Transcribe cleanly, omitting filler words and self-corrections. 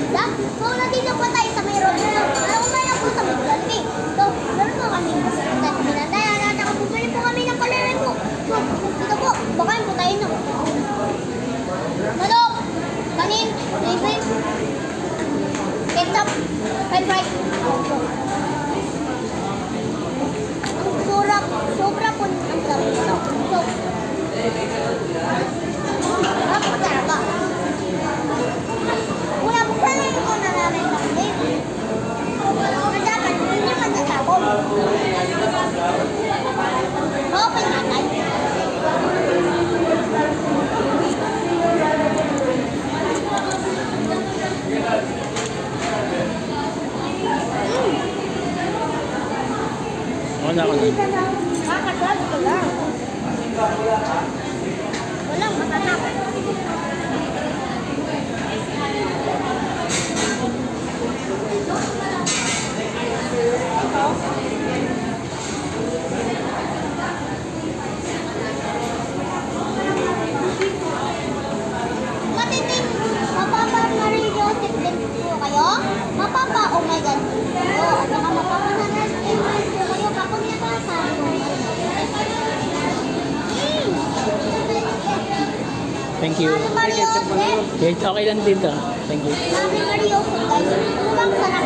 pizza. So, nandito po tayo sa mayroon. Umay na po sa Jollibee. So, meron po kami. Pinandayan at bumili po kami ng kalere po. So, dito po, bakain po tayo ng manok, kanin, gravy, ketchup, french fries. Sobra po ang sarap nito. So, sarap talaga. Una po pala yung ko na namin sa gravy. Na dapat, hindi matatapon. Okay natin. Wala ko na. Makakasal ko lang. Walang matatap. Matiting, mapapa Marie Joseph din po kayo. Mapapa, oh my God. Oh, at saka mapapa na po kayo kapag nabasa. Thank you. Mami Marie Joseph. Okay, okay lang dito. Thank you. Mami Marie Joseph guys. Ano bang sarap?